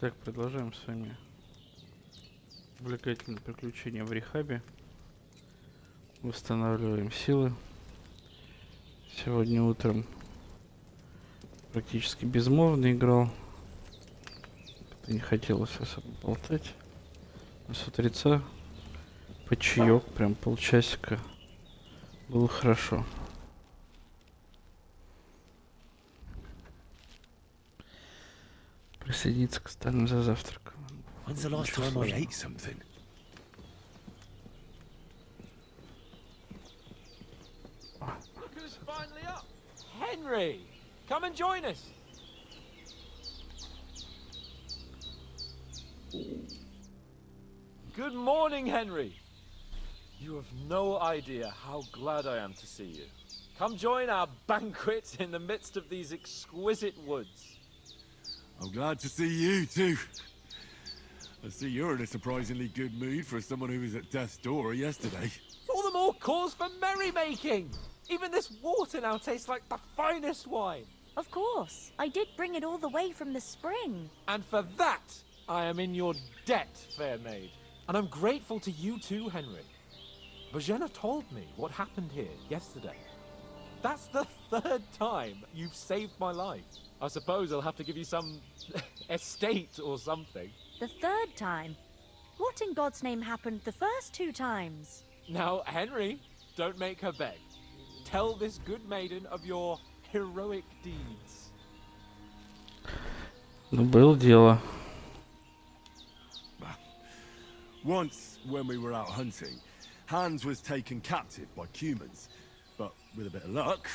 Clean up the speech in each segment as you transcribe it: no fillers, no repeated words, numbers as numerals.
Так, продолжаем с вами увлекательные приключения в рехабе. Восстанавливаем силы. Сегодня утром практически безмолвно играл. Как-то не хотелось особо болтать. Но с утреца по чаек, прям полчасика, было хорошо. Присоединиться к остальным за завтраком. When's the last Ничего time I сложного. ate something? Look who's finally up! Henry! Come and join us! Good morning, Henry! You have no idea how glad I am to see you. Come join our banquet in the midst of these exquisite woods. I'm glad to see you too. I see you're in a surprisingly good mood for someone who was at death's door yesterday. All the more cause for merrymaking! Even this water now tastes like the finest wine. Of course. I did bring it all the way from the spring. And for that, I am in your debt, fair maid. And I'm grateful to you too, Henry. Bojena told me what happened here yesterday. That's the third time you've saved my life. I suppose I'll have to give you some estate or something. The third time? What in God's name happened the first two times? Now, Henry, don't make her beg. Tell this good maiden of your heroic deeds. Ну, было дело. Once, when we were out hunting, Hans was taken captive by humans. But with a bit of luck,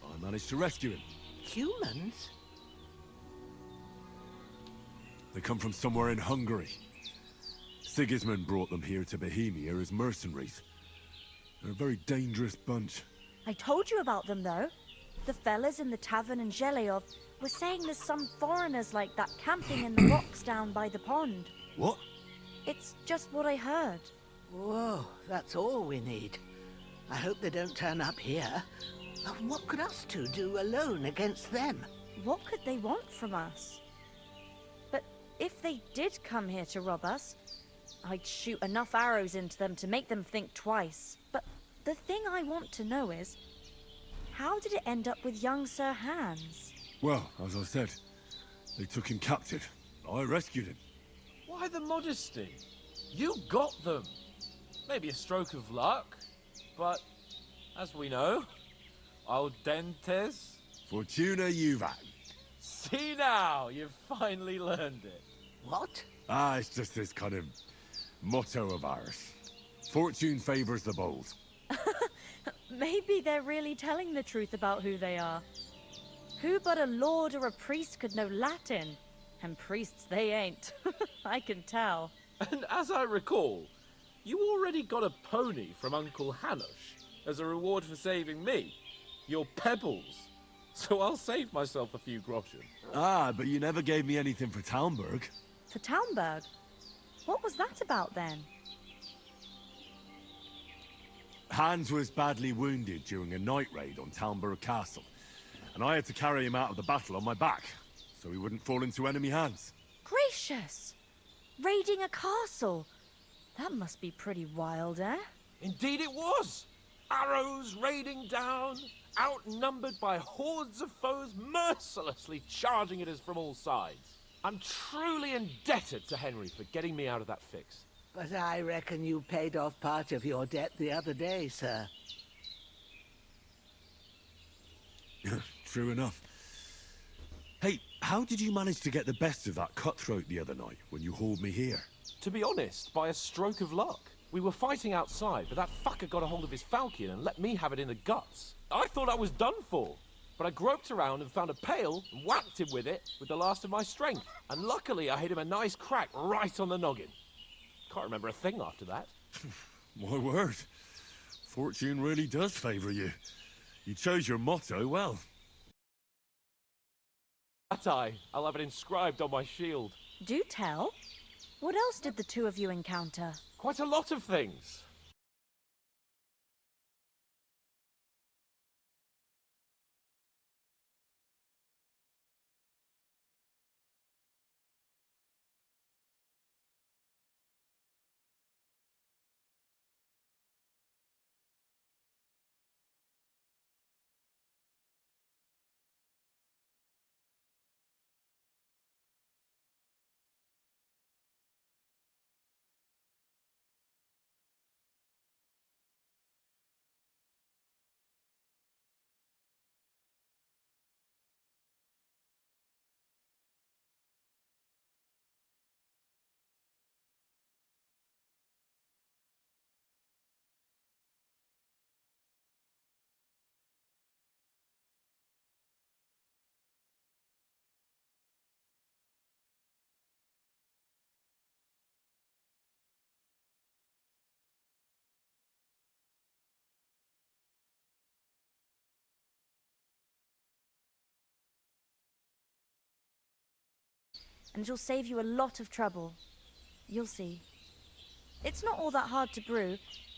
I managed to rescue him. Humans? They come from somewhere in Hungary. Sigismund brought them here to Bohemia as mercenaries. They're a very dangerous bunch. I told you about them, though. The fellas in the tavern in Zheleov were saying there's some foreigners like that camping in the rocks down by the pond. What? It's just what I heard. Whoa, that's all we need. I hope they don't turn up here. What could us two do alone against them? What could they want from us? But if they did come here to rob us, I'd shoot enough arrows into them to make them think twice. But the thing I want to know is, how did it end up with young Sir Hans? Well, as I said, they took him captive. I rescued him. Why the modesty? You got them. Maybe a stroke of luck, but as we know, al dentes. Fortuna Juvat. See now, you've finally learned it. What? Ah, it's just this kind of motto of ours. Fortune favors the bold. Maybe they're really telling the truth about who they are. Who but a lord or a priest could know Latin? And priests they ain't. I can tell. And as I recall, you already got a pony from Uncle Hanush as a reward for saving me. Your pebbles. So I'll save myself a few groschen. Ah, but you never gave me anything for Talmberg. For Talmberg? What was that about then? Hans was badly wounded during a night raid on Talmberg Castle, and I had to carry him out of the battle on my back, so he wouldn't fall into enemy hands. Gracious! Raiding a castle? That must be pretty wild, eh? Indeed it was. Arrows raining down, outnumbered by hordes of foes mercilessly charging at us from all sides. I'm truly indebted to Henry for getting me out of that fix. But I reckon you paid off part of your debt the other day, sir. True enough. Hey, how did you manage to get the best of that cutthroat the other night when you hauled me here? To be honest, by a stroke of luck. We were fighting outside, but that fucker got a hold of his falchion and let me have it in the guts. I thought I was done for, but I groped around and found a pail and whacked him with it with the last of my strength. And luckily I hit him a nice crack right on the noggin. Can't remember a thing after that. My word. Fortune really does favor you. You chose your motto well. That I'll have it inscribed on my shield. Do tell. What else did the two of you encounter? Quite a lot of things. and it'll save you a lot of trouble. You'll see. It's not all that hard to brew.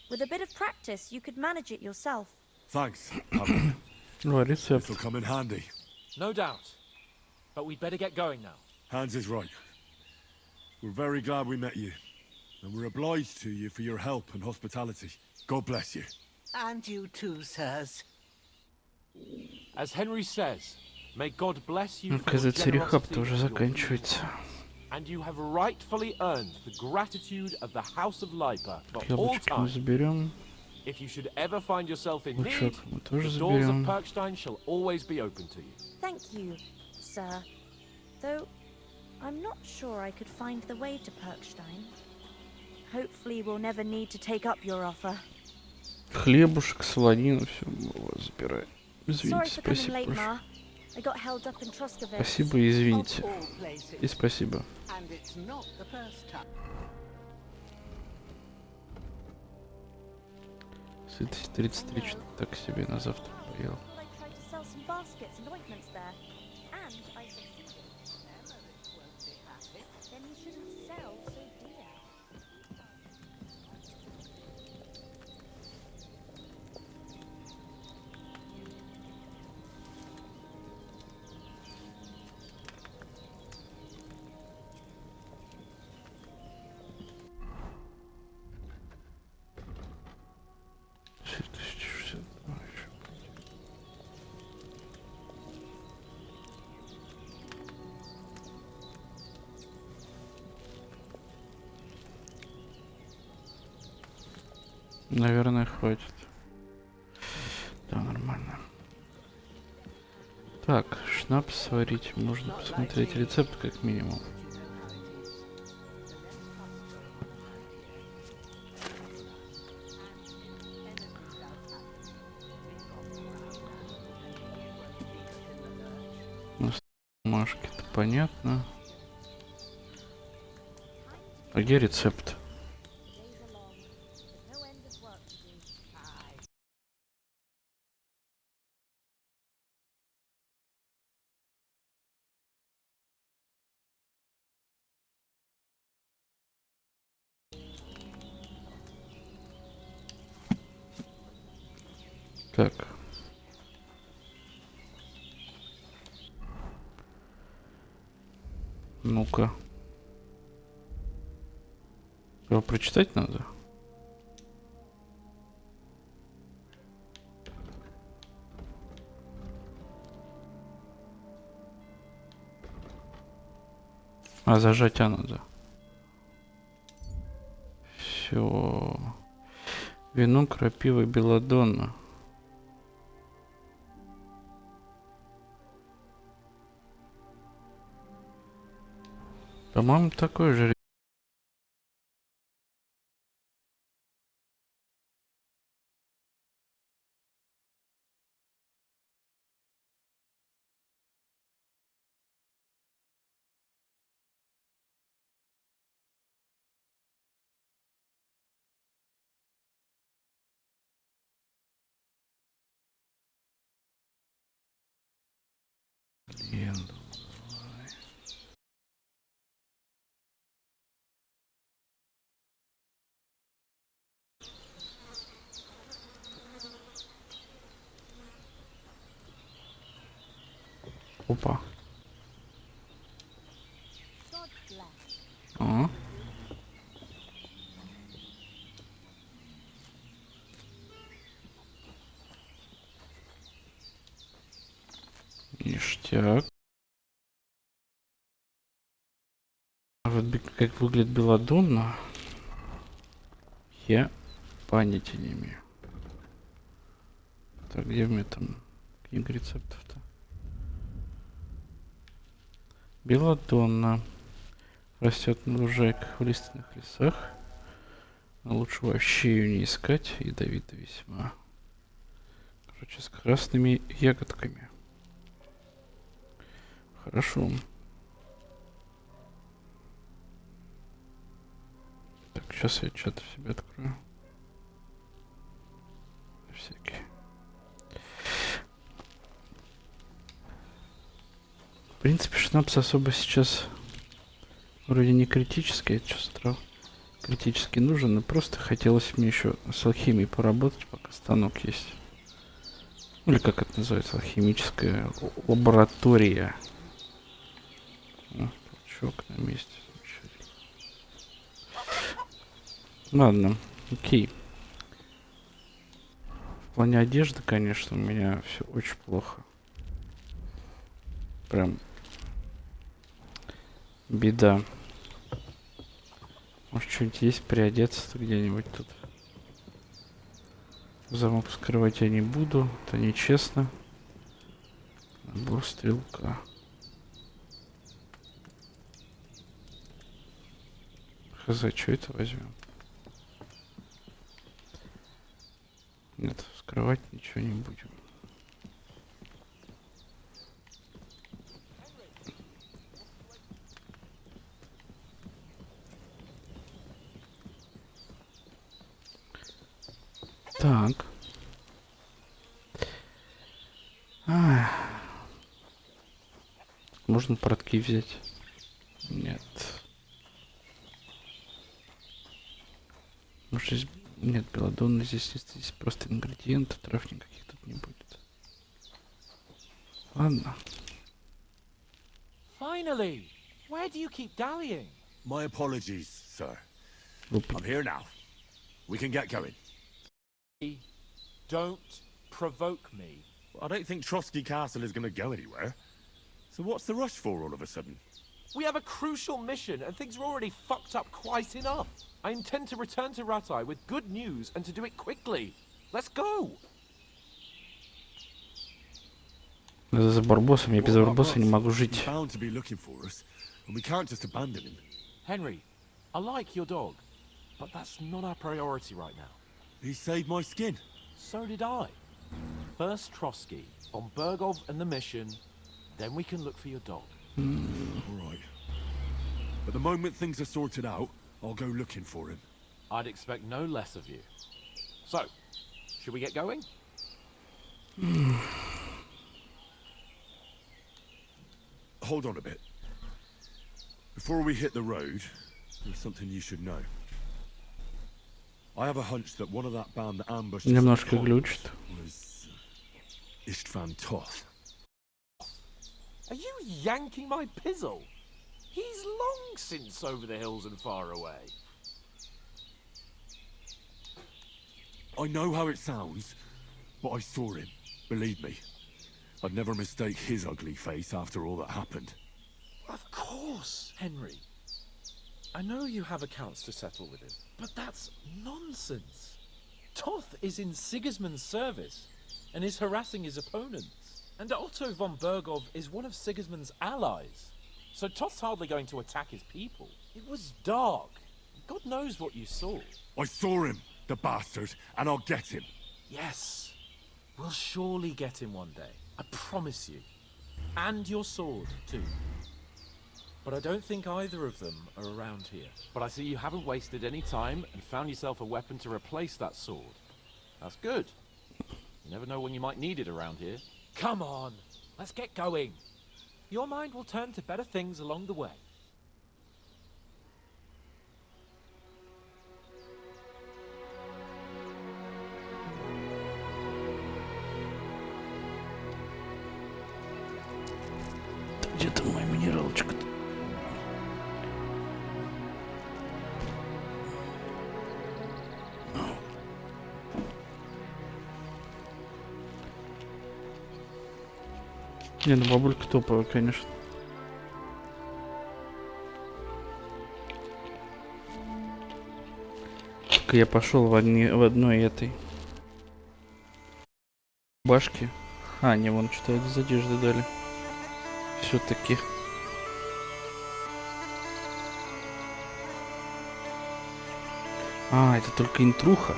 With a bit of practice, you could manage it yourself. Thanks, Pavel. Ну, рецепт. This'll come in handy. No doubt. But we'd better get going now. Hans is right. We're very glad we met you. And we're obliged to you for your help and hospitality. God bless you. And you too, sirs. As Henry says, may God bless you Ну, for your кажется, рехаб-то generosity уже and your заканчивается. and you have rightfully earned the gratitude of the House of Lipa for all Яблочки мы time. заберем. If you should ever find yourself in Лучок need, мы тоже the doors of заберем. Perkstein shall always be open to you. Thank you, sir. Though, I'm not sure I could find the way to Perkstein. Hopefully we'll never need to take up your offer. Хлебушек, солонину, все забирай. Sorry Извините, for coming спасибо late, большое. Ma. I got held up in Troskovitz. Спасибо и извините. Of all places. И спасибо. And it's not the first time. Сытость 33, что так себе на завтра поел. Well, I tried to sell some baskets and ointments there, and I succeeded. Won't be happy. Then you shouldn't sell so dear. Наверное, хватит. Да, нормально. Так, шнапс сварить. Можно посмотреть рецепт как минимум. Ну, бумажки-то понятно. А где рецепт? Days are long, with no end of work to do. Так. Ну-ка. Его прочитать надо? А зажать надо. Все. Вино, крапива, белладонна. По-моему, такой же. Легенда. Опа. God bless. А? Ништяк. А вот как выглядит белладонна, я понятия не имею. Так, где у меня там книга рецептов-то? Белладонна растет на лужайках в лиственных лесах. Но лучше вообще ее не искать. Ядовито весьма. Короче, с красными ягодками. Хорошо. Так, сейчас я чат в себе открою. Всякие. В принципе, шнапс особо сейчас Вроде не критический, я чё стал. Критически нужен, но просто хотелось мне еще с алхимией поработать, пока станок есть. Или как это называется, алхимическая лаборатория. О, толчок на месте. Ладно, окей. В плане одежды, конечно, у меня все очень плохо. Прям беда. Может, что-нибудь есть приодеться-то где-нибудь тут? Замок вскрывать я не буду, это нечестно. Набор стрелка. Хз, что это возьмем? Нет, вскрывать ничего не будем. Так. Можно портки взять? Нет. Может, здесь... Нет, белладонны здесь есть. Здесь просто ингредиенты, трав никаких тут не будет. Ладно. Finally! Where do you keep dallying? My apologies, sir. Опа. I'm here now. We can get going. Don't provoke me. I don't think Trotsky Castle is going to go anywhere. So what's the rush for all of a sudden? We have a crucial mission, and things are already fucked up quite enough. I intend to return to Ratai with good news, and to do it quickly. Let's go! Надо за Барбосом, я без Барбоса не могу He's жить. bound to be looking for us, and we can't just abandon him. Henry, I like your dog, but that's not our priority right now. He saved my skin. So did I. First Trotsky, von Bergov and the mission, then we can look for your dog. All right. But the moment things are sorted out, I'll go looking for him. I'd expect no less of you. So, should we get going? Hold on a bit. Before we hit the road, there's something you should know. I have a hunch that one of that band that ambushed us Немножко at the глючит. pond was Istvan Toth. Are you yanking my pizzle? He's long since over the hills and far away. I know how it sounds, but I saw him. Believe me. I'd never mistake his ugly face after all that happened. Of course, Henry. I know you have accounts to settle with him, but that's nonsense. Toth is in Sigismund's service and is harassing his opponents. And Otto von Bergov is one of Sigismund's allies. So Toth's hardly going to attack his people. It was dark. God knows what you saw. I saw him, the bastard, and I'll get him. Yes, we'll surely get him one day. I promise you. And your sword, too. But I don't think either of them are around here. But I see you haven't wasted any time and found yourself a weapon to replace that sword. That's good. You never know when you might need it around here. Come on, let's get going. Your mind will turn to better things along the way. Где там моя минералочка? Не, ну бабулька топовая, конечно. Только я пошел в одной этой башке. А, не, вон что из одежды дали. Все-таки. А, это только интруха.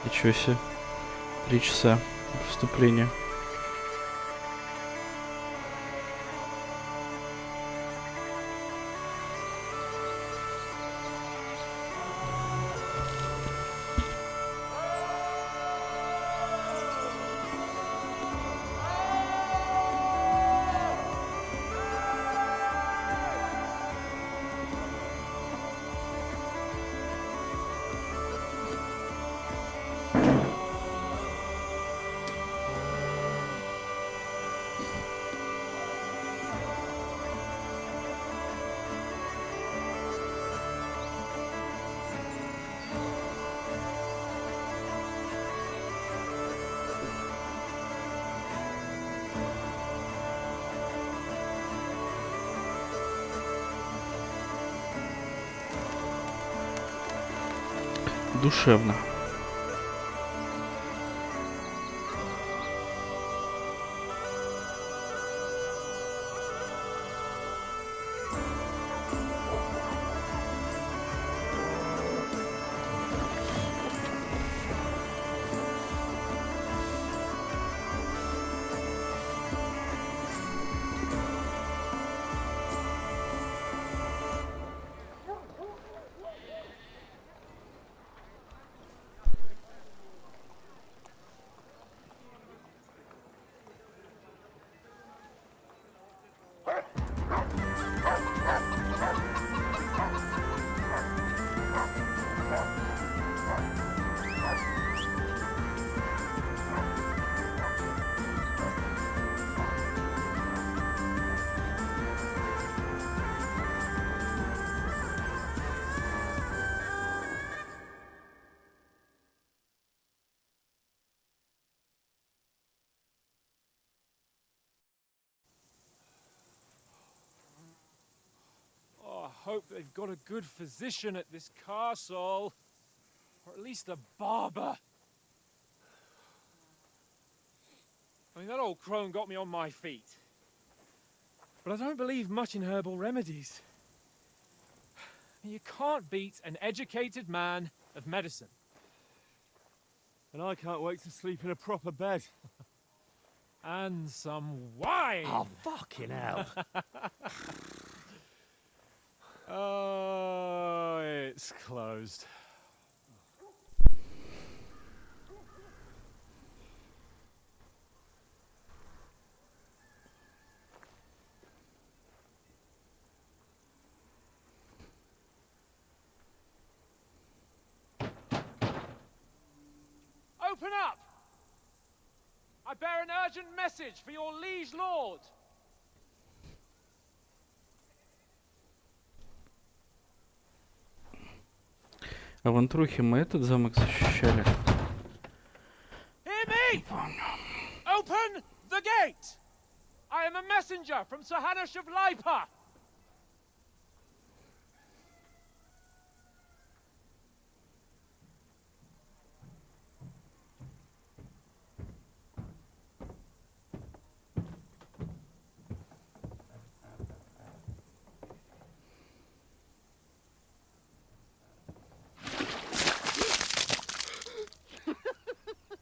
Ничего себе. 3 часа вступления. душевно. Oh, I hope they've got a good physician at this castle. Or at least a barber. I mean, that old crone got me on my feet. But I don't believe much in herbal remedies. You can't beat an educated man of medicine. And I can't wait to sleep in a proper bed. And some wine! Oh, fucking hell. Oh, it's closed. Open up! I bear an urgent message for your liege lord. А в Антрухе мы этот замок защищали. Hear me! Open the gate! I am a messenger from Sir Hanush of Lipa.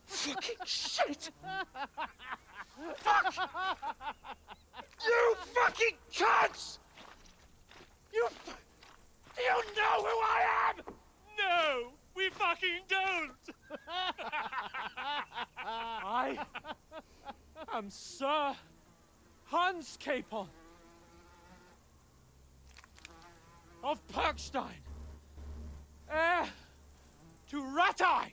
Fucking shit! Fuck! You fucking cunts! You know who I am? No, we fucking don't. I am Sir Hans Capon of Perkstein, heir to Ratai.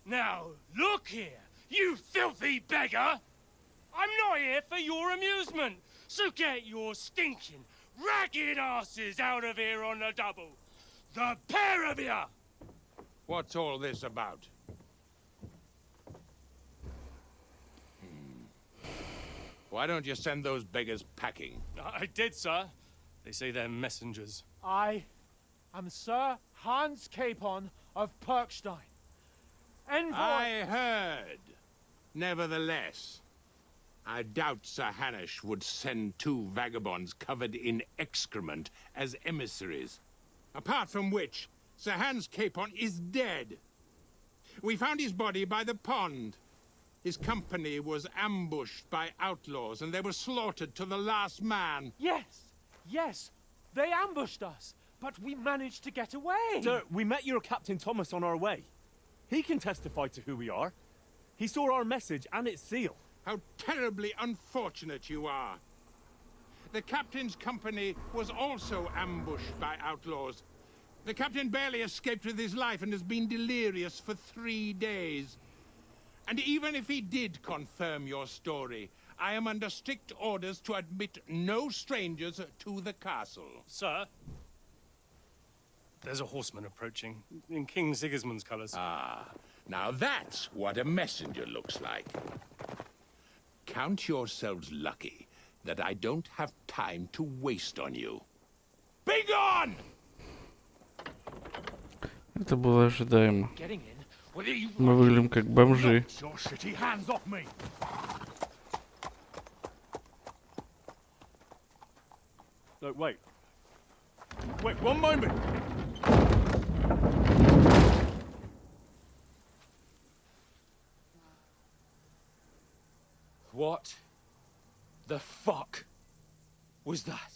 Now, look here, you filthy beggar! I'm not here for your amusement, so get your stinking, ragged asses out of here on the double. The pair of you! What's all this about? Why don't you send those beggars packing? I did, sir. They say they're messengers. I am Sir Hans Capon of Perkstein. Envoy. I heard. Nevertheless, I doubt Sir Hanush would send two vagabonds covered in excrement as emissaries. Apart from which, Sir Hans Capon is dead. We found his body by the pond. His company was ambushed by outlaws, and they were slaughtered to the last man. Yes, they ambushed us, but we managed to get away. Sir, we met your Captain Thomas on our way. He can testify to who we are. He saw our message and its seal. How terribly unfortunate you are. The captain's company was also ambushed by outlaws. The captain barely escaped with his life and has been delirious for 3 days. And even if he did confirm your story, I am under strict orders to admit no strangers to the castle. Sir, there's a horseman approaching, in King Sigismund's colours. Ah, now that's what a messenger looks like. Count yourselves lucky that I don't have time to waste on you. Be gone! Это было ожидаемо. Getting in, whether you Мы выглядим как бомжи. Knock your shitty hands off me. Look, wait. Wait, one moment! What the fuck was that?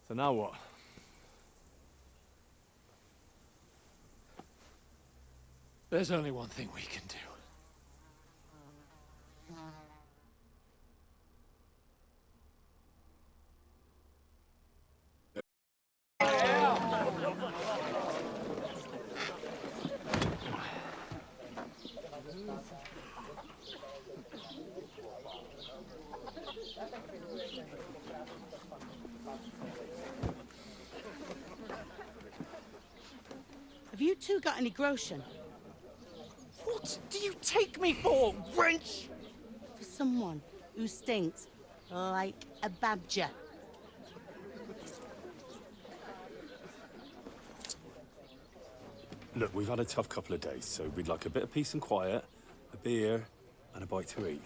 So now what? There's only one thing we can do. Have you two got any groschen? What do you take me for, wench? For someone who stinks like a badger. Look, we've had a tough couple of days, so we'd like a bit of peace and quiet, a beer, and a bite to eat.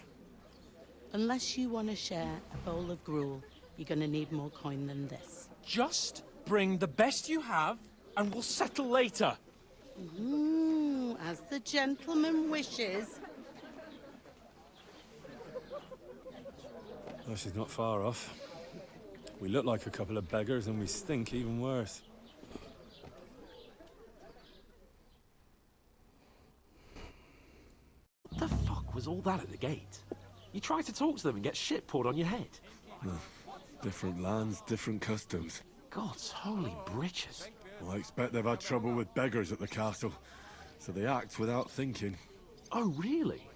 Unless you want to share a bowl of gruel, you're going to need more coin than this. Just bring the best you have, and we'll settle later. As the gentleman wishes. Well, she's not far off. We look like a couple of beggars, and we stink even worse. What the fuck was all that at the gate? You try to talk to them and get shit poured on your head. Different lands, different customs. God's holy britches. Well, I expect they've had trouble with beggars at the castle, so they act without thinking. Oh, really?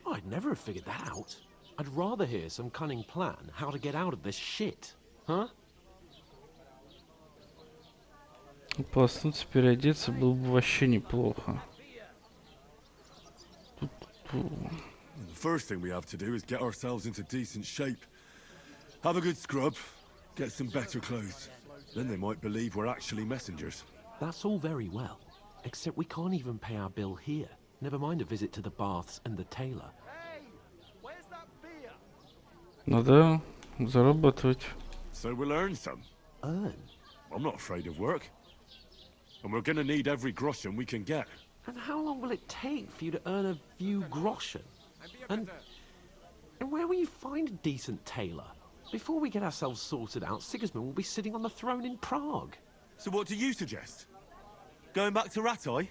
I'd never have figured that out. I'd rather hear some cunning plan how to get out of this shit. Huh? Проснуться, переодеться было бы вообще неплохо. The first thing we have to do is get ourselves into decent shape. Have a good scrub, get some better clothes. Then they might believe we're actually messengers. That's all very well. Except we can't even pay our bill here. Never mind a visit to the baths and the tailor. Надо зарабатывать. So we'll earn some. Earn? I'm not afraid of work. And we're gonna need every groschen we can get. And how long will it take for you to earn a few groschen? And where will you find a decent tailor? Before we get ourselves sorted out, Sigismund will be sitting on the throne in Prague. So what do you suggest? Going back to Ratai?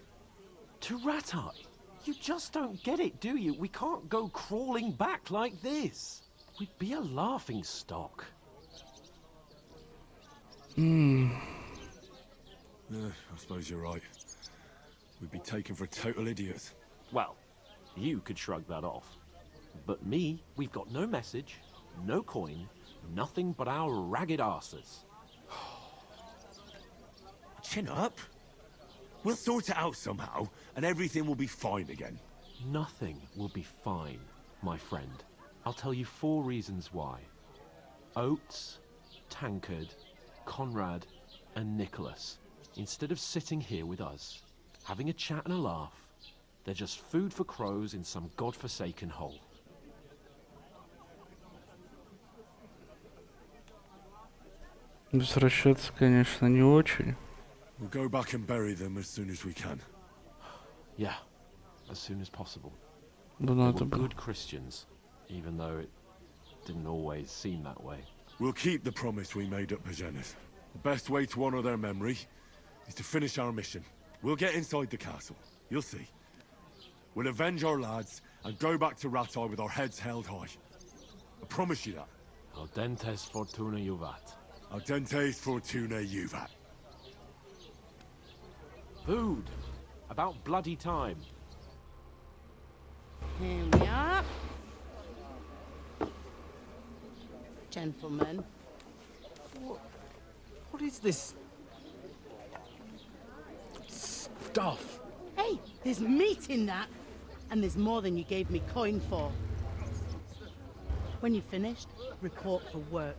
To Ratai? You just don't get it, do you? We can't go crawling back like this. We'd be a laughing stock. I suppose you're right. We'd be taken for total idiots. Well, you could shrug that off. But me, we've got no message, no coin, nothing but our ragged arses. Chin up. We'll sort it out somehow, and everything will be fine again. Nothing will be fine, my friend. I'll tell you 4 reasons why. Oates, Tankard, Conrad, and Nicholas, instead of sitting here with us, having a chat and a laugh, they're just food for crows in some godforsaken hole. Возвращаться, конечно, не очень. We'll go back and bury them as soon as we can. Yeah, as soon as possible. Да They were надо было. good Christians, even though it didn't always seem that way. We'll keep the promise we made at Pagenas. The best way to honor their memory is to finish our mission. We'll get inside the castle. You'll see. We'll avenge our lads and go back to Ratai with our heads held high. I promise you that. Audentes fortuna juvat. Audentes fortuna juvat. Food! About bloody time. Here we are. Gentlemen. What is this stuff? stuff. Hey, there's meat in that. And there's more than you gave me coin for. When you're finished, report for work.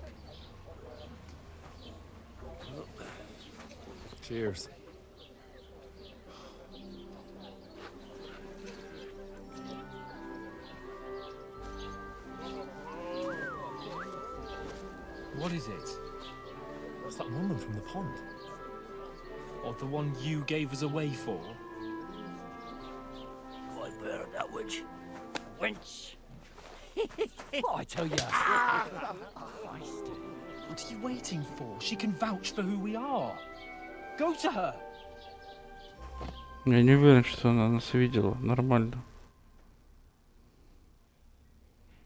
Cheers. What is it? What's that woman from the pond? Or the one you gave us away for? I bear that witch. Wench! What I tell you? What are you waiting for? She can vouch for who we are. Go to her. Я не уверен, что она нас видела. Нормально.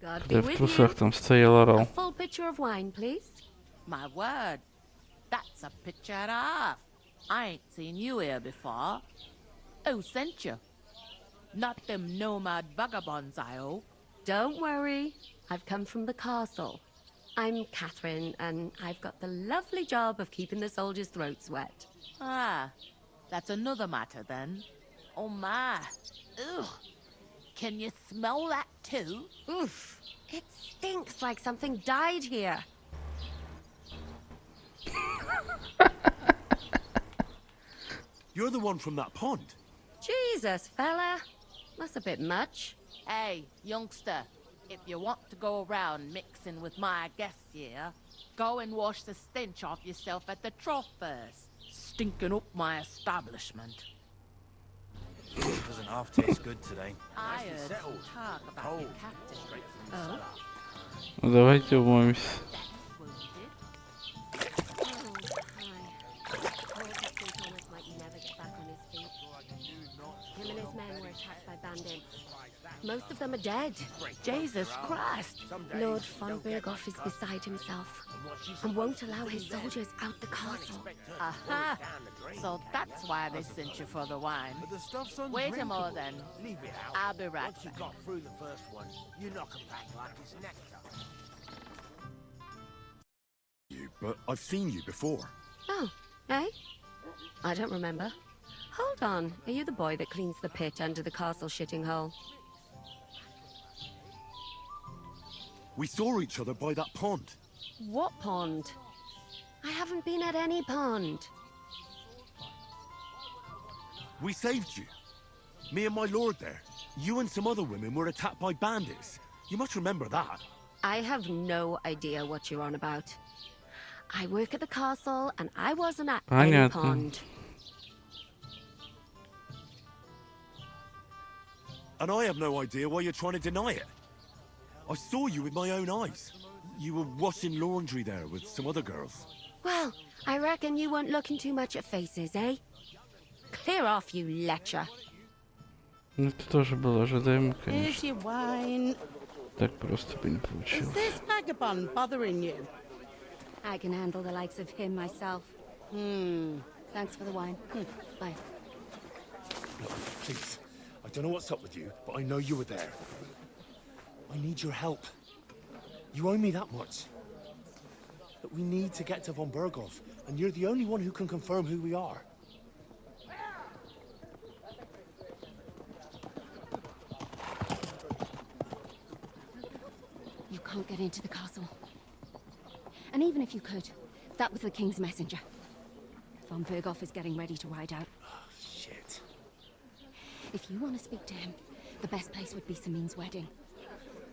God Когда be я в with трусах you. там стоял, A орал. full pitcher of wine, please. My word, that's a picture and a half. I ain't seen you here before. Who sent you? Not them nomad vagabonds, I hope. Don't worry. I've come from the castle. I'm Catherine, and I've got the lovely job of keeping the soldiers' throats wet. Ah, that's another matter then. Oh my. Ugh. Can you smell that too? Oof. It stinks like something died here. You're the one from that pond. Jesus, fella. That's a bit much. Hey, youngster, if you want to go around mixing with my guests here, go and wash the stench off yourself at the trough first. Stinking up my establishment. Doesn't half taste good today. I heard some talk about your captain. Oh? Ну, давайте умоемся. Him and his men were attacked by bandits. Most of them are dead. Jesus Christ! Lord von Berghoff is beside himself and won't allow his soldiers out the castle. Aha! So that's why they sent you for the wine. Wait a moment then. Leave it out. I'll be right Once you back. got through the first one, you knock 'em back like it's nectar. But I've seen you before. Oh, eh? I don't remember. Hold on. Are you the boy that cleans the pit under the castle shitting hole? We saw each other by that pond. What pond? I haven't been at any pond. We saved you. Me and my lord there. You and some other women were attacked by bandits. You must remember that. I have no idea what you're on about. I work at the castle, and I wasn't at any Понятно. pond. And I have no idea why you're trying to deny it. I saw you with my own eyes. You were washing laundry there with some other girls. Well, I reckon you weren't looking too much at faces, eh? Clear off, you lecher. Ну, это тоже было ожидаемо, Here's конечно. your wine. Так просто бы не Is получилось. this vagabond bothering you? I can handle the likes of him myself. Thanks for the wine. Bye. Look, please. I don't know what's up with you, but I know you were there. I need your help. You owe me that much. But we need to get to von Berghoff, and you're the only one who can confirm who we are. You can't get into the castle. And even if you could, that was the king's messenger. Von Berghoff is getting ready to ride out. Shit. If you want to speak to him, the best place would be Samin's wedding.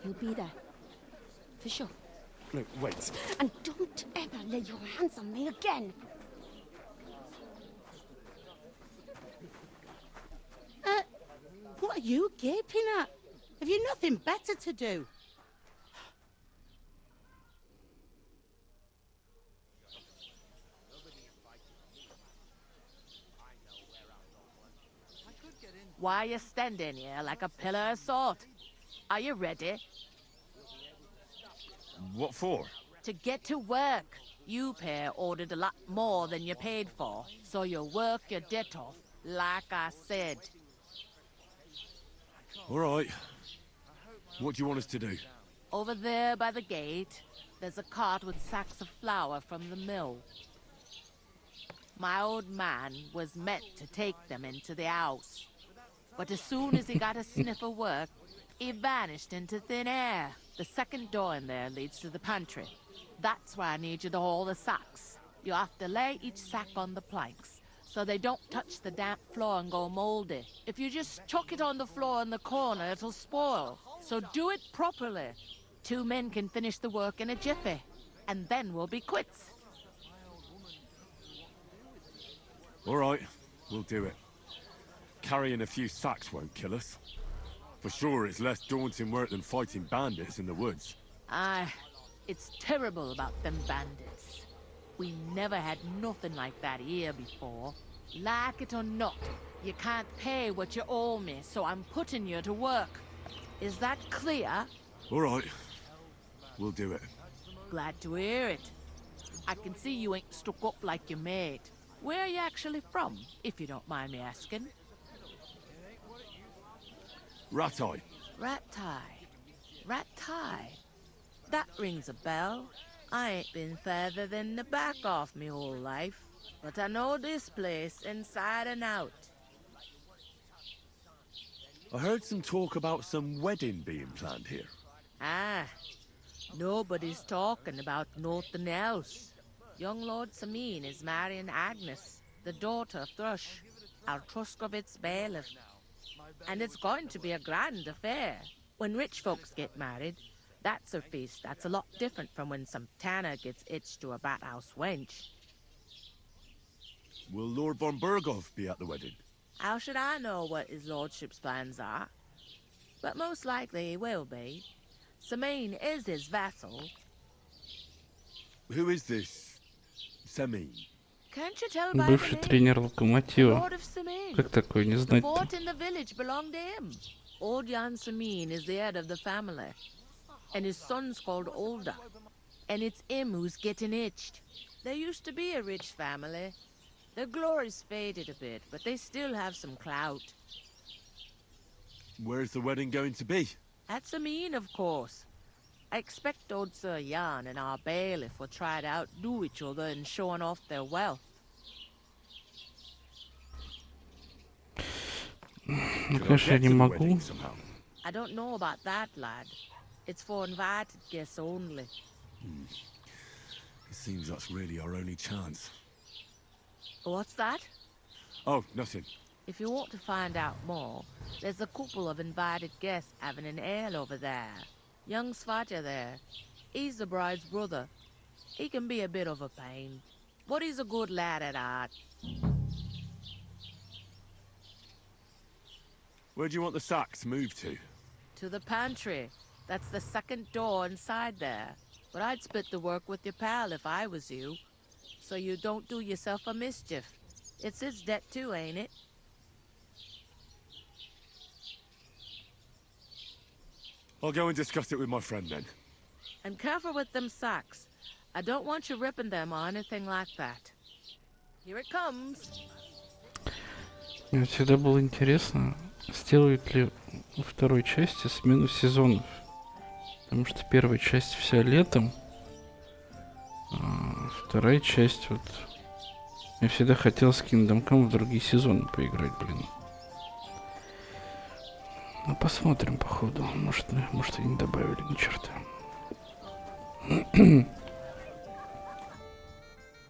He'll be there. For sure. No, wait. And don't ever lay your hands on me again. What are you gaping at? Have you nothing better to do? Why are you standing here like a pillar of salt? Are you ready? What for? To get to work. You pair ordered a lot more than you paid for, so you'll work your debt off, like I said. All right. What do you want us to do? Over there by the gate, there's a cart with sacks of flour from the mill. My old man was meant to take them into the house. But as soon as he got a sniff of work, he vanished into thin air. The second door in there leads to the pantry. That's where I need you to haul the sacks. You have to lay each sack on the planks, so they don't touch the damp floor and go moldy. If you just chuck it on the floor in the corner, it'll spoil. So do it properly. 2 men can finish the work in a jiffy, and then we'll be quits. All right, we'll do it. Carrying a few sacks won't kill us. For sure, it's less daunting work than fighting bandits in the woods. Aye, it's terrible about them bandits. We never had nothing like that here before. Like it or not, you can't pay what you owe me, so I'm putting you to work. Is that clear? All right, we'll do it. Glad to hear it. I can see you ain't stuck up like your mate. Where are you actually from, if you don't mind me asking? Ratai. Ratai. That rings a bell. I ain't been further than the back off me whole life, but I know this place inside and out. I heard some talk about some wedding being planned here. Ah, nobody's talking about nothing else. Young Lord Samin is marrying Agnes, the daughter of Thrush, our Truskovitz bailiff. And it's going to be a grand affair. When rich folks get married, that's a feast that's a lot different from when some tanner gets hitched to a bat-house wench. Will Lord von Burgov be at the wedding? How should I know what his lordship's plans are? But most likely he will be. Samin is his vassal. Who is this Samin? Can't you tell by Бывший the name? тренер Локомотива. Lord of Samin. Как такое не The знать-то? fort in the village belonged to him. Old Jan Samin is the head of the family, and his son's called Olda. And it's him who's getting itched. There used to be a rich family. Their glory's faded a bit, but they still have some clout. Where's the wedding going to be? At Samin, of course. I expect old Sir Jan and our bailiff will try to outdo each other in showing off their wealth. Ну, конечно, я не могу. I don't know about that, lad. It's for invited guests only. It seems that's really our only chance. What's that? Oh, nothing. If you want to find out more, there's a couple of invited guests having an ale over there. Young Svatja there. He's the bride's brother. He can be a bit of a pain, but he's a good lad at heart. Where do you want the sacks moved to? To the pantry. That's the second door inside there. But I'd split the work with your pal if I was you, so you don't do yourself a mischief. It's his debt too, ain't it? I'll go and discuss it with my friend then. And careful with them sacks. I don't want you ripping them or anything like that. Here it comes. Мне всегда было интересно, сделают ли во второй части смену сезонов. Потому что первая часть вся летом, а вторая часть вот... Я всегда хотел с Kingdom Come в другие сезоны поиграть, блин. Ну, посмотрим по ходу. Может, и не добавили ни черта.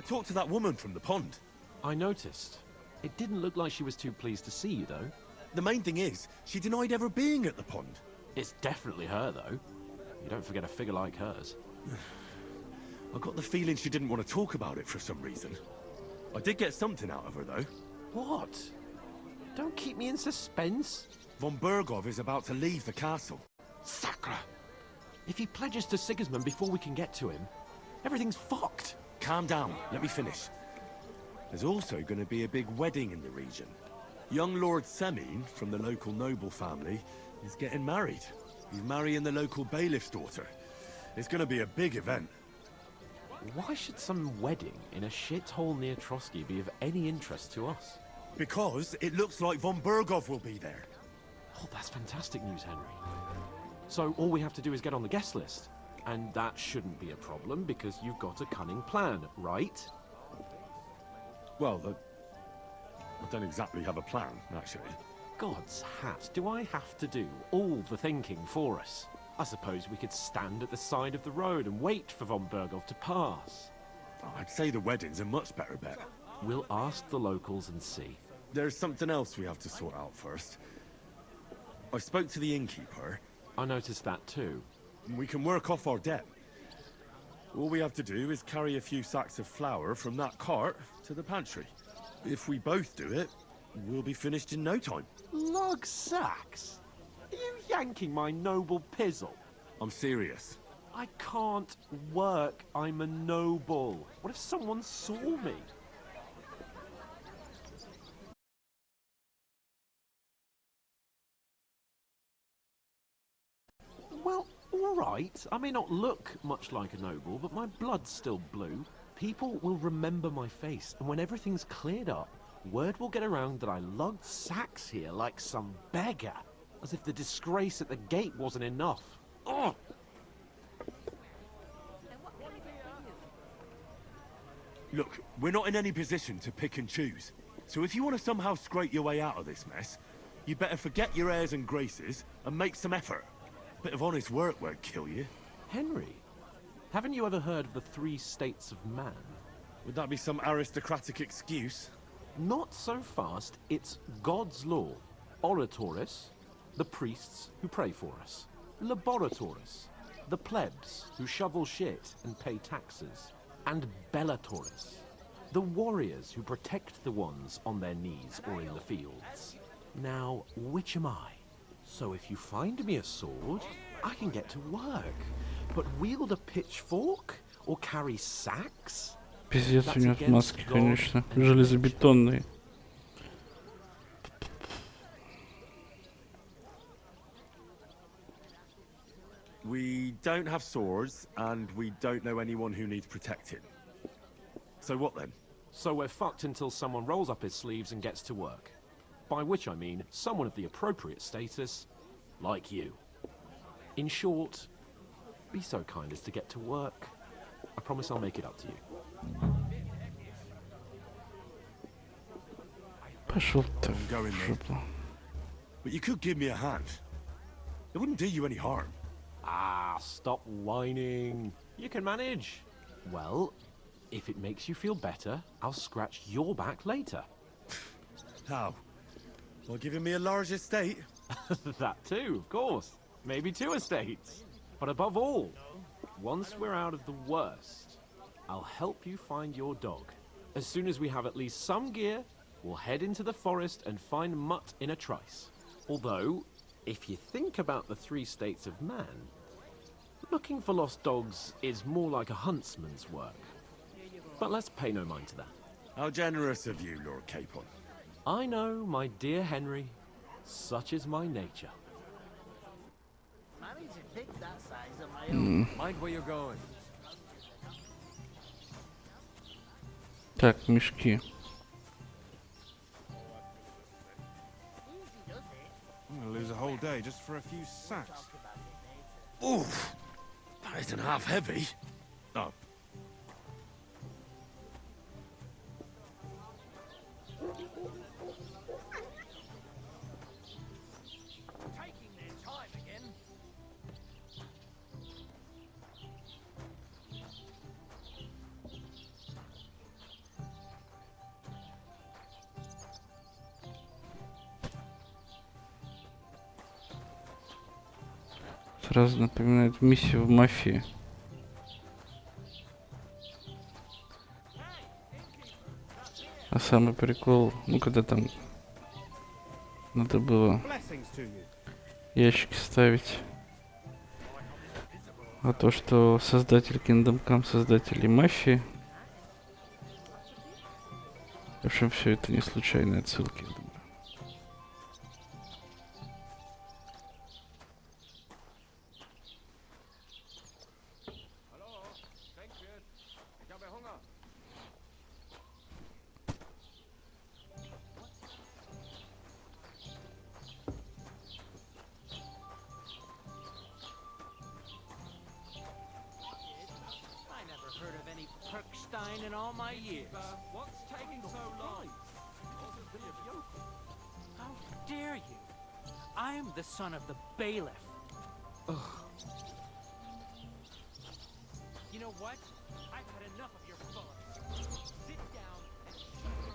Talk to that woman from the pond. I noticed. It didn't look like she was too pleased to see you, though. The main thing is, she denied ever being at the pond. It's definitely her, though. You don't forget a figure like hers. I got the feeling she didn't want to talk about it for some reason. I did get something out of her, though. What? Don't keep me in suspense. Von Burgov is about to leave the castle. Sacre! If he pledges to Sigismund before we can get to him, everything's fucked. Calm down. Let me finish. There's also going to be a big wedding in the region. Young Lord Semin, from the local noble family, is getting married. He's marrying the local bailiff's daughter. It's going to be a big event. Why should some wedding in a shithole near Trotsky be of any interest to us? Because it looks like von Burgov will be there. Oh, that's fantastic news, Henry. So all we have to do is get on the guest list. And that shouldn't be a problem because you've got a cunning plan, right? Well, I don't exactly have a plan, actually. God's hat, do I have to do all the thinking for us? I suppose we could stand at the side of the road and wait for von Berghoff to pass. I'd say the wedding's a much better bet. We'll ask the locals and see. There's something else we have to sort out first. I spoke to the innkeeper. I noticed that too. We can work off our debt. All we have to do is carry a few sacks of flour from that cart to the pantry. If we both do it, we'll be finished in no time. Lug sacks? Are you yanking my noble pizzle? I'm serious. I can't work. I'm a noble. What if someone saw me? Well, all right. I may not look much like a noble, but my blood's still blue. People will remember my face, and when everything's cleared up, word will get around that I lugged sacks here like some beggar. As if the disgrace at the gate wasn't enough. Oh! Look, we're not in any position to pick and choose. So if you want to somehow scrape your way out of this mess, you better forget your airs and graces and make some effort. A bit of honest work won't kill you. Henry, haven't you ever heard of the 3 states of man? Would that be some aristocratic excuse? Not so fast. It's God's law. Oratoris, the priests who pray for us. Laboratoris, the plebs who shovel shit and pay taxes. And Bellatoris, the warriors who protect the ones on their knees or in the fields. Now, which am I? So if you find me a sword, I can get to work. But wield a pitchfork or carry sacks? Пиздец, у него маски, конечно, железобетонные. We don't have swords, and we don't know anyone who needs protecting. So what then? So we're fucked until someone rolls up his sleeves and gets to work. By which I mean someone of the appropriate status, like you. In short, be so kind as to get to work. I promise I'll make it up to you. Пошел ты в жопу. But you could give me a hand. It wouldn't do you any harm. Ah, stop whining. You can manage. Well, if it makes you feel better, I'll scratch your back later. How? Well, giving me a large estate? That too, of course. Maybe 2 estates. But above all, once we're out of the worst, I'll help you find your dog. As soon as we have at least some gear, we'll head into the forest and find Mutt in a trice. Although, if you think about the 3 states of man, looking for lost dogs is more like a huntsman's work. But let's pay no mind to that. How generous of you, Lord Capon. I know, my dear Henry. Such is my nature. Mind where you're going. Так, мешки. I'm gonna lose a whole day just for a few sacks. Oof! That isn't half heavy. Oh. Taking their time again. Сразу напоминает миссию в мафии. А самый прикол, ну когда там надо было ящики ставить. А то, что создатель Kingdom Come, создатели мафии. В общем, все это не случайные отсылки, я думаю. I never heard of any Perkstein in all my years. What's taking so I'm the son of the bailiff. Ugh. You know what? I've had enough of your bullets. Sit down and shut your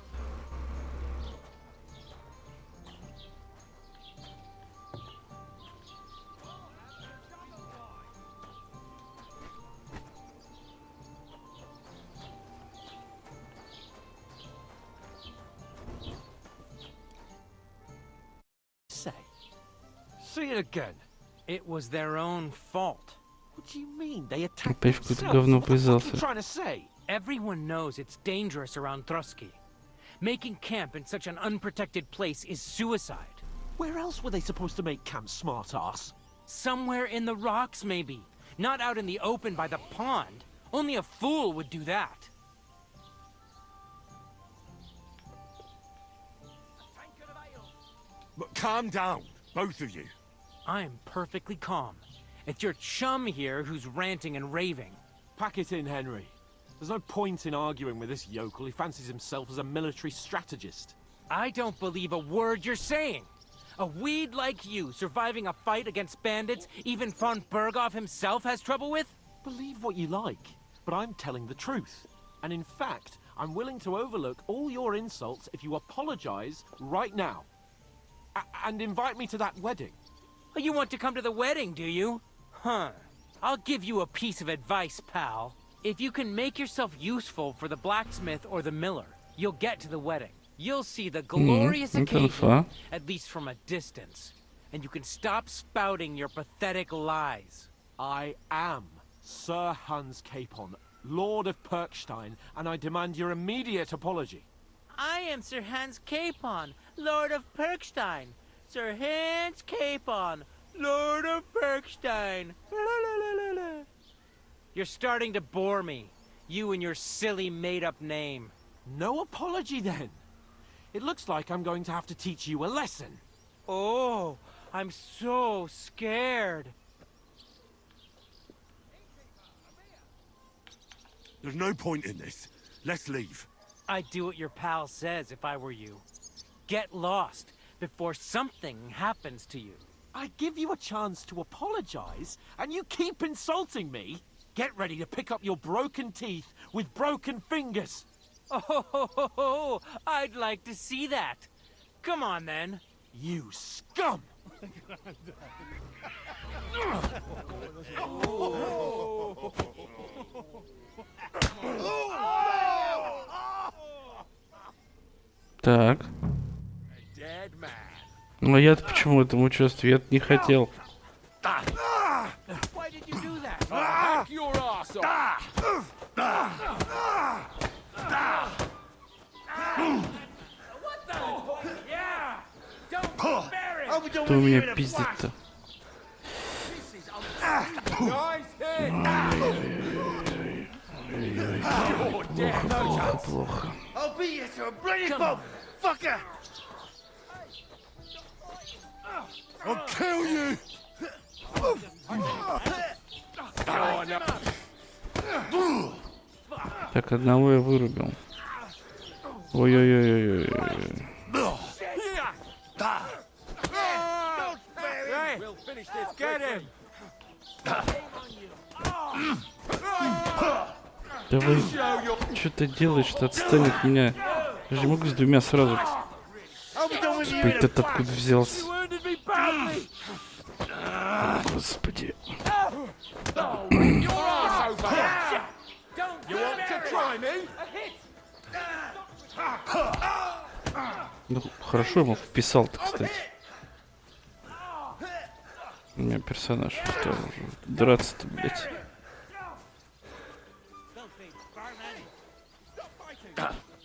Say it again. It was their own fault. What do you mean? They attacked Опять в какое-то themselves? говно What the fuck are you ввязался. trying to say? Everyone knows it's dangerous around Trotsky. Making camp in such an unprotected place is suicide. Where else were they supposed to make camp, smart-ass? Somewhere in the rocks, maybe. Not out in the open by the pond. Only a fool would do that. But calm down, both of you. I'm perfectly calm. It's your chum here who's ranting and raving. Pack it in, Henry. There's no point in arguing with this yokel. He fancies himself as a military strategist. I don't believe a word you're saying. A weed like you surviving a fight against bandits even von Berghoff himself has trouble with? Believe what you like, but I'm telling the truth. And in fact, I'm willing to overlook all your insults if you apologize right now. And invite me to that wedding. Oh, you want to come to the wedding, do you? Huh. I'll give you a piece of advice, pal. If you can make yourself useful for the blacksmith or the miller, you'll get to the wedding. You'll see the glorious occasion, at least from a distance. And you can stop spouting your pathetic lies. I am Sir Hans Capon, Lord of Perkstein, and I demand your immediate apology. I am Sir Hans Capon, Lord of Perkstein. Sir Hans Capon, Lord of Perkstein. You're starting to bore me. You and your silly made-up name. No apology, then. It looks like I'm going to have to teach you a lesson. Oh, I'm so scared. There's no point in this. Let's leave. I'd do what your pal says if I were you. Get lost before something happens to you. I give you a chance to apologize, and you keep insulting me. Get ready to pick up your broken teeth with broken fingers. Oh, I'd like to see that. Come on, then. You scum! Так. Ну я-то почему в этом участвую? Я-то не хотел. Why did you do that? Hack your ass off! What the? Yeah! Don't spare it! Кто у меня пиздит-то? Nice hit! Плохо, плохо, плохо. I'll beat you to a bloody pulp, fucker! I'll kill you! Так, одного я вырубил. Ой-ой-ой-ой-ой. We'll finish this. Get him! Давай, что ты делаешь-то? Отстань от меня. Я же не могу с двумя сразу. Господи, ты откуда взялся? Господи. Ну, хорошо ему вписал-то, кстати. У меня персонаж устал уже драться-то, блядь.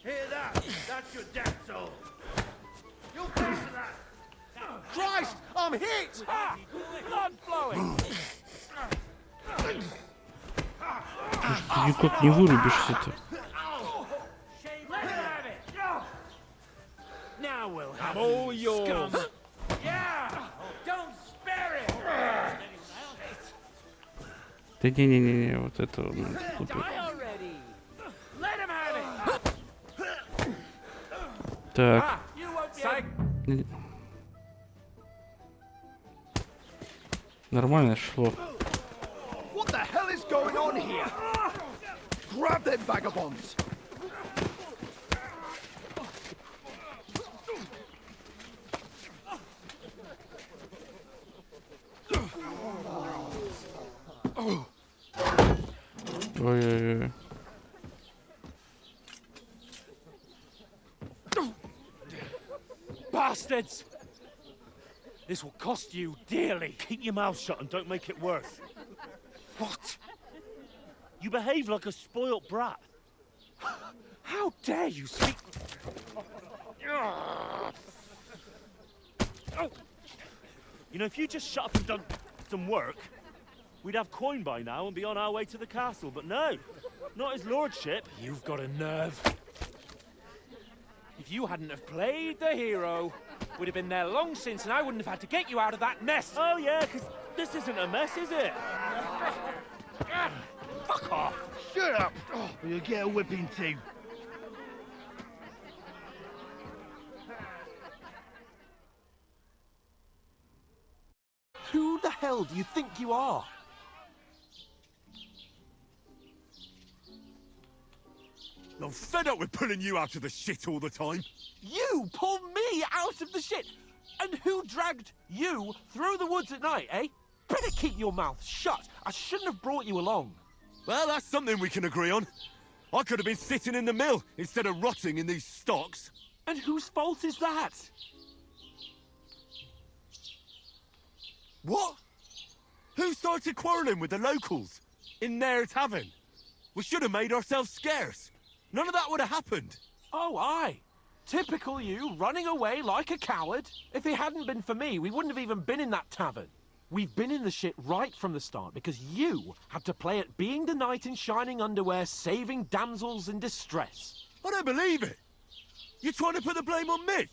Hear that? That's your death soul. You'll pay for that. Christ! I'm hit! Blood flowing! Ты никак не вырубишься-то. Now we'll have all you, yours. scum. Yeah! Don't spare it! Да не-не-не, вот это вот. Die already! Let him have it! Так. You won't be able... Нормально шло. What the hell is going on here? Grab them vagabonds! Ой-ой-ой. Bastards! This will cost you dearly. Keep your mouth shut and don't make it worse. What? You behave like a spoilt brat. How dare you speak... You know, if you just shut up and done some work, we'd have coin by now and be on our way to the castle, but no. Not his lordship. You've got a nerve. If you hadn't have played the hero, we'd have been there long since and I wouldn't have had to get you out of that mess. Oh yeah, because this isn't a mess, is it? Fuck off! Shut up! Or you'll get a whipping too. Who the hell do you think you are? I'm fed up with pulling you out of the shit all the time. You pull me out of the shit! And who dragged you through the woods at night, eh? Better keep your mouth shut. I shouldn't have brought you along. Well, that's something we can agree on. I could have been sitting in the mill instead of rotting in these stocks. And whose fault is that? What? Who started quarrelling with the locals in their tavern? We should have made ourselves scarce. None of that would have happened. Oh, aye. Typical you, running away like a coward. If it hadn't been for me, we wouldn't have even been in that tavern. We've been in the shit right from the start because you had to play at being the knight in shining underwear, saving damsels in distress. I don't believe it. You're trying to put the blame on me?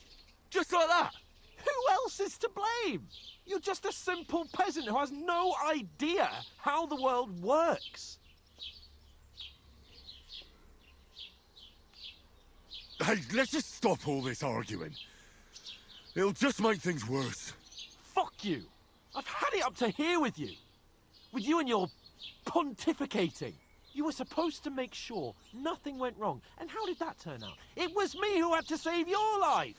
Just like that? Who else is to blame? You're just a simple peasant who has no idea how the world works. Hey, let's just stop all this arguing. It'll just make things worse. Fuck you. I've had it up to here with you. With you and your pontificating. You were supposed to make sure nothing went wrong. And how did that turn out? It was me who had to save your life.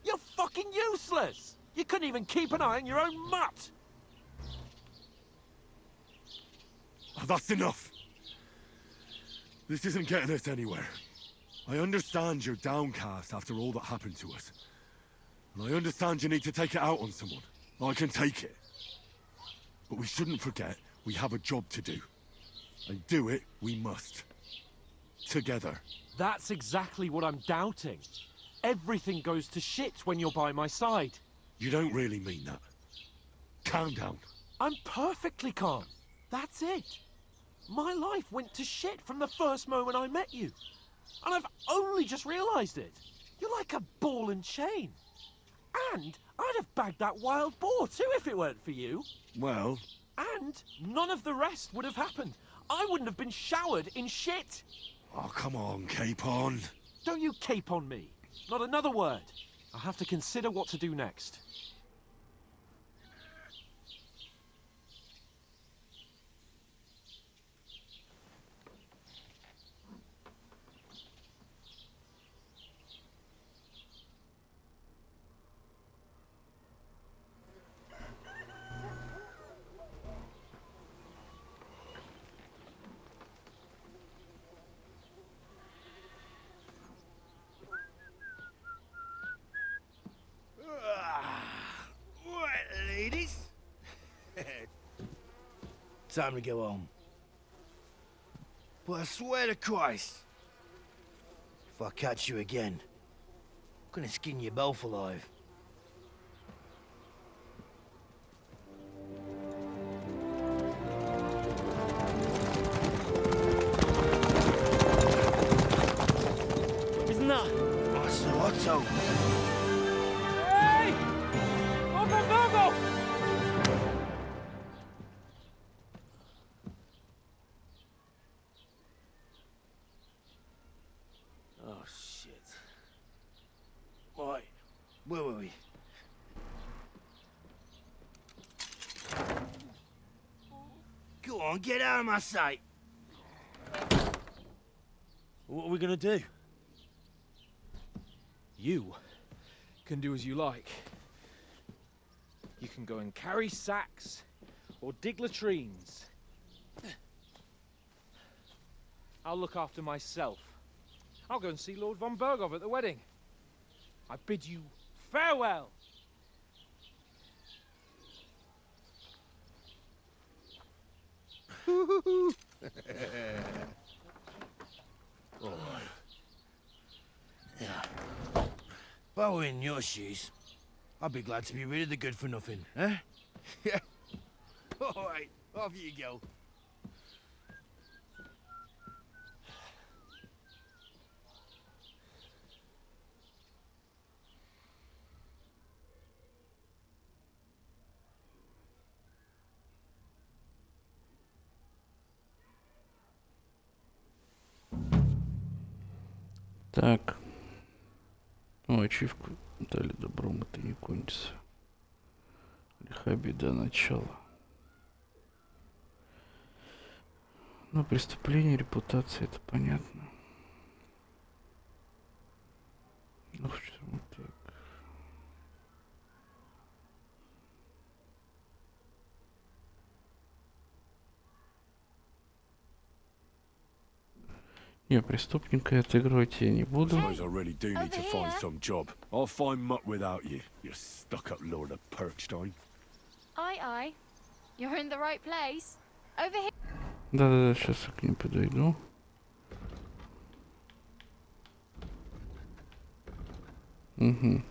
You're fucking useless. You couldn't even keep an eye on your own mutt. Oh, that's enough. This isn't getting us anywhere. I understand you're downcast after all that happened to us. And I understand you need to take it out on someone. I can take it. But we shouldn't forget we have a job to do. And do it we must. Together. That's exactly what I'm doubting. Everything goes to shit when you're by my side. You don't really mean that. Calm down. I'm perfectly calm. That's it. My life went to shit from the first moment I met you. And I've only just realised it. You're like a ball and chain. And I'd have bagged that wild boar too if it weren't for you. Well... And none of the rest would have happened. I wouldn't have been showered in shit. Oh, come on, Capon. Don't you cape on me. Not another word. I'll have to consider what to do next. Ladies? Time to go home. But I swear to Christ, if I catch you again, I'm gonna skin you both alive. Isn't that? What's the motto? Hey! Go! Oh, shit. Right, where were we? Go on, get out of my sight. What are we gonna do? You can do as you like. You can go and carry sacks or dig latrines. I'll look after myself. I'll go and see Lord von Bergov at the wedding. I bid you farewell. All right. Yeah. If I were in your shoes, I'd be glad to be rid of the good-for-nothing, eh? Yeah. All right, off you go. Так. Ну, ачивку дали добром, это не кончится. Лиха беда начала. Ну, преступление, репутация, это понятно. Ну, что вот так. Не, преступника отыгрывать я не буду. I really do need to find some job. I'll find muck without you, you stuck-up lord of Perkstein. Aye. You're in the right place. Over here. Да-да-да, сейчас я к ним подойду. Угу.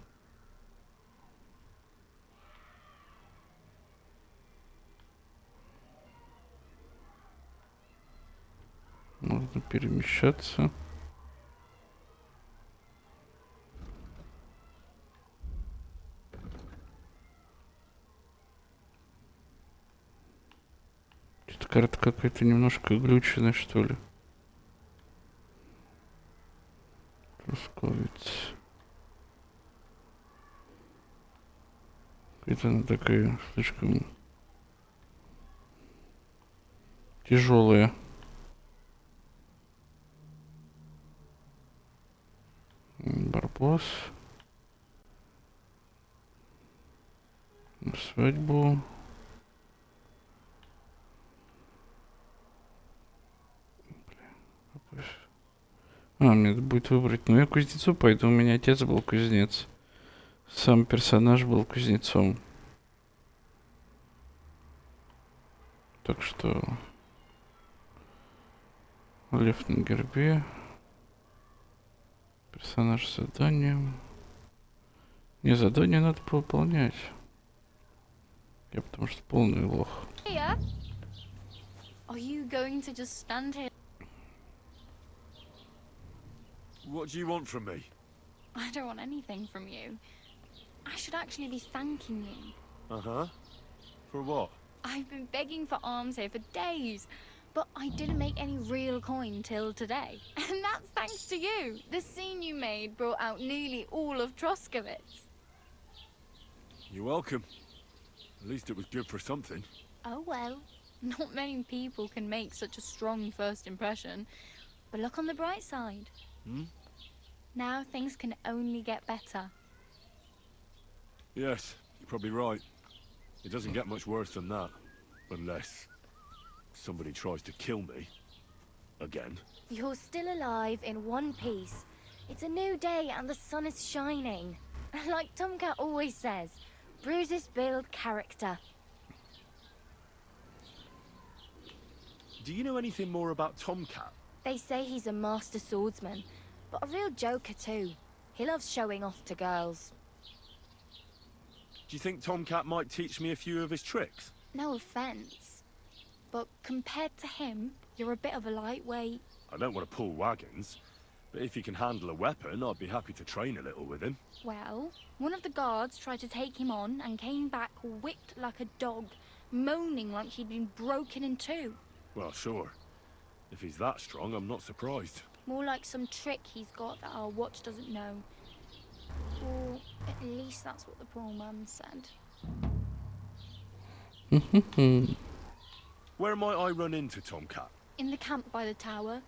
Можно перемещаться. Что-то карта какая-то немножко глюченная, что ли. Трусковец. Какая-то она такая слишком тяжелая. Барбос. На свадьбу. Мне надо будет выбрать. Ну, я кузнецу пойду. У меня отец был кузнец. Сам персонаж был кузнецом. Так что... Лев на гербе. Персонаж с заданием. Не, задание надо выполнять. Я потому что полный лох. Here? Are you going to just stand here? What do you want from me? I don't want anything from you. I should actually be thanking you. Uh-huh. For what? I've been begging for alms here for days, but I didn't make any real coin till today. And that's thanks to you. The scene you made brought out nearly all of Troskowitz. You're welcome. At least it was good for something. Oh well, not many people can make such a strong first impression. But look on the bright side. Now things can only get better. Yes, you're probably right. It doesn't get much worse than that. Unless somebody tries to kill me. Again. You're still alive in one piece. It's a new day and the sun is shining. Like Tomcat always says, bruises build character. Do you know anything more about Tomcat? They say he's a master swordsman, but a real joker too. He loves showing off to girls. Do you think Tomcat might teach me a few of his tricks? No offense, but compared to him, you're a bit of a lightweight. I don't want to pull wagons, but if he can handle a weapon, I'd be happy to train a little with him. Well, one of the guards tried to take him on and came back whipped like a dog, moaning like he'd been broken in two. Well, sure. If he's that strong, I'm not surprised. More like some trick he's got that our watch doesn't know. Or at least that's what the poor man said. Where might I run into Tomcat? In the camp by the tower.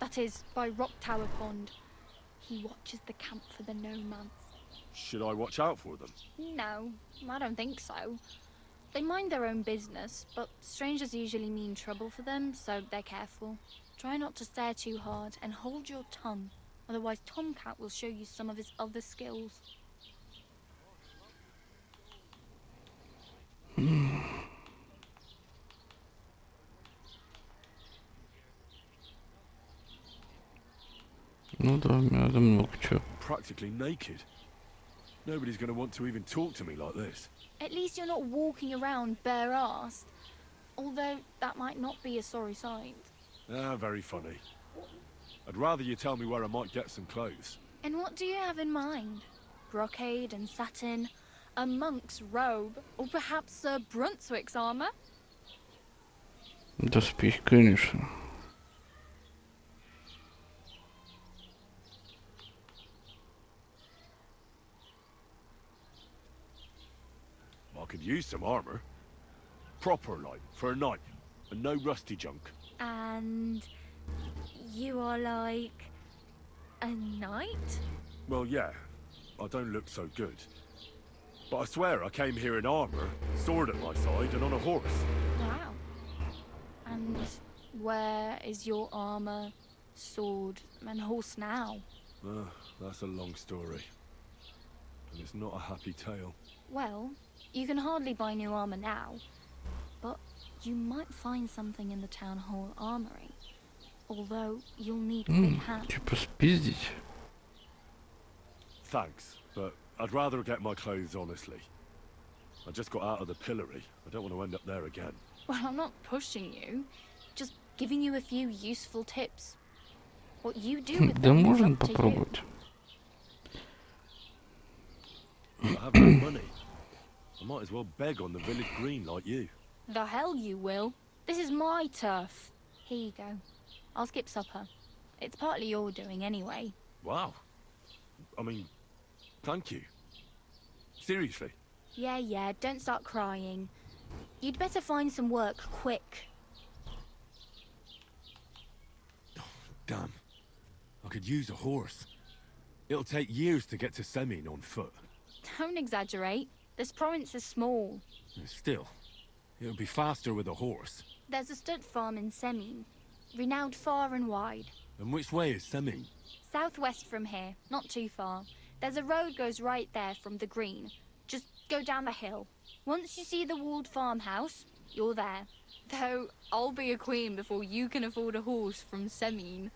That is, by Rock Tower Pond. He watches the camp for the nomads. Should I watch out for them? No, I don't think so. They mind their own business, but strangers usually mean trouble for them, so they're careful. Try not to stare too hard and hold your tongue, otherwise Tomcat will show you some of his other skills. Ну да, надо много чего. Practically naked. Nobody's gonna want to even talk to me like this. At least you're not walking around bare-assed, although that might not be a sorry sight. Ah, very funny. I'd rather you tell me where I might get some clothes. And what do you have in mind? Brocade and satin, a monk's robe, or perhaps Sir Brunswick's armor? Доспехи, конечно. I could use some armor. Proper, like, for a night. And no rusty junk. And you are like a knight? Well, yeah. I don't look so good. But I swear I came here in armor, sword at my side, and on a horse. Wow. And where is your armor, sword, and horse now? That's a long story. And it's not a happy tale. Well, you can hardly buy new armor now, but you might find something in the town hall armory. Although you'll need quick hands. Типа спиздить. Thanks, but I'd rather get my clothes honestly. I just got out of the pillory. I don't want to end up there again. Well, I'm not pushing you, just giving you a few useful tips. What you do with Да them is можно up to you. попробовать. I have no money. I might as well beg on the village green like you. The hell you will. This is my turf. Here you go. I'll skip supper. It's partly your doing anyway. Wow. I mean, thank you. Seriously. Yeah, don't start crying. You'd better find some work quick. Damn. I could use a horse. It'll take years to get to Semin on foot. Don't exaggerate. This province is small. Still, it'll be faster with a horse. There's a stud farm in Semin, renowned far and wide. And which way is Semin? Southwest from here, not too far. There's a road goes right there from the green. Just go down the hill. Once you see the walled farmhouse, you're there. Though, I'll be a queen before you can afford a horse from Semin.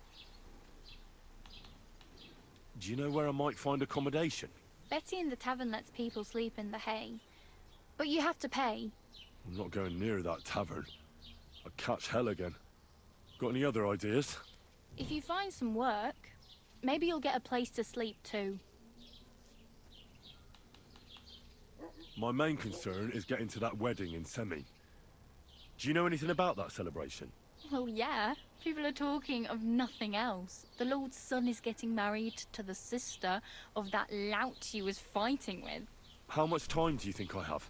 Do you know where I might find accommodation? Betty in the tavern lets people sleep in the hay. But you have to pay. I'm not going near that tavern. I'd catch hell again. Got any other ideas? If you find some work, maybe you'll get a place to sleep too. My main concern is getting to that wedding in Semin. Do you know anything about that celebration? Well, yeah. People are talking of nothing else. The Lord's son is getting married to the sister of that lout he was fighting with. How much time do you think I have?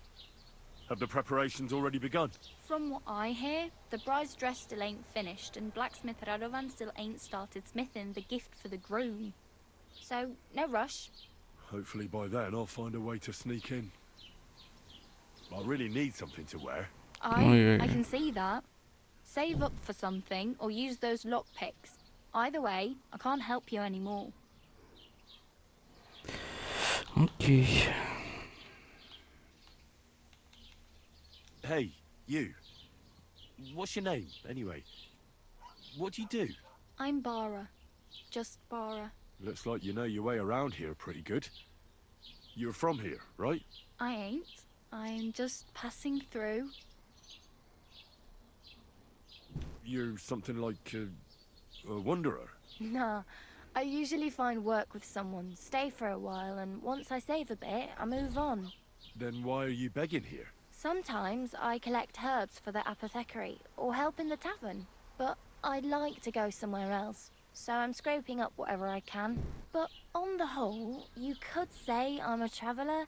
Have the preparations already begun? From what I hear, the bride's dress still ain't finished, and blacksmith Radovan still ain't started smithing the gift for the groom. So, no rush. Hopefully by then I'll find a way to sneak in. I really need something to wear. I can see that. Save up for something, or use those lockpicks. Either way, I can't help you anymore. Окей. Hey, you. What's your name, anyway? What do you do? I'm Bara. Just Bara. Looks like you know your way around here pretty good. You're from here, right? I ain't. I'm just passing through. You're something like a wanderer. Nah, I usually find work with someone, stay for a while, and once I save a bit, I move on. Then why are you begging here? Sometimes I collect herbs for the apothecary, or help in the tavern. But I'd like to go somewhere else, so I'm scraping up whatever I can. But on the whole, you could say I'm a traveller,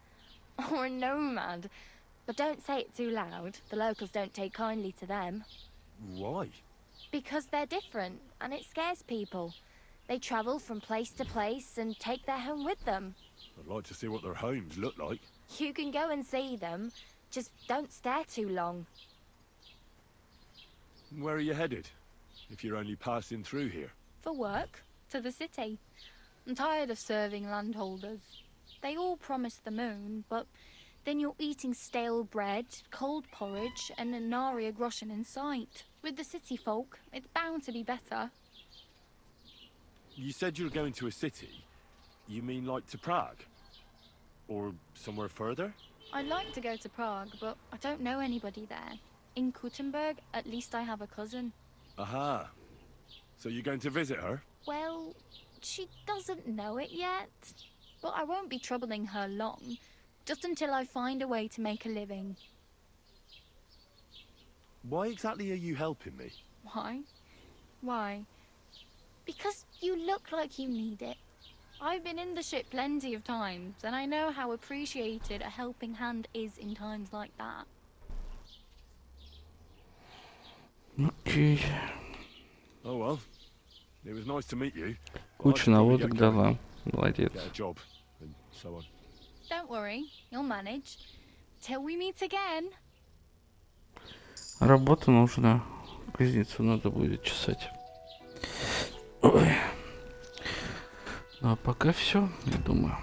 or a nomad. But don't say it too loud, the locals don't take kindly to them. Why? Because they're different, and it scares people. They travel from place to place and take their home with them. I'd like to see what their homes look like. You can go and see them, just don't stare too long. Where are you headed? If you're only passing through here. For work, to the city. I'm tired of serving landholders. They all promise the moon, but then you're eating stale bread, cold porridge, and a nary a groschen in sight. With the city folk, it's bound to be better. You said you're going to a city. You mean like to Prague? Or somewhere further? I'd like to go to Prague, but I don't know anybody there. In Kuttenberg, at least I have a cousin. Aha. So you're going to visit her? Well, she doesn't know it yet. But I won't be troubling her long, just until I find a way to make a living. Why exactly are you helping me? Why? Why? Because you look like you need it. I've been in the ship plenty of times, and I know how appreciated a helping hand is in times like that. Окей. Oh well. It was nice to meet you. Куча наводок дала. Молодец. Get a job, and so on. Don't worry, you'll manage. Till we meet again. Работа нужна. Кузнецу надо будет чесать. Ой. Ну а пока все, я думаю.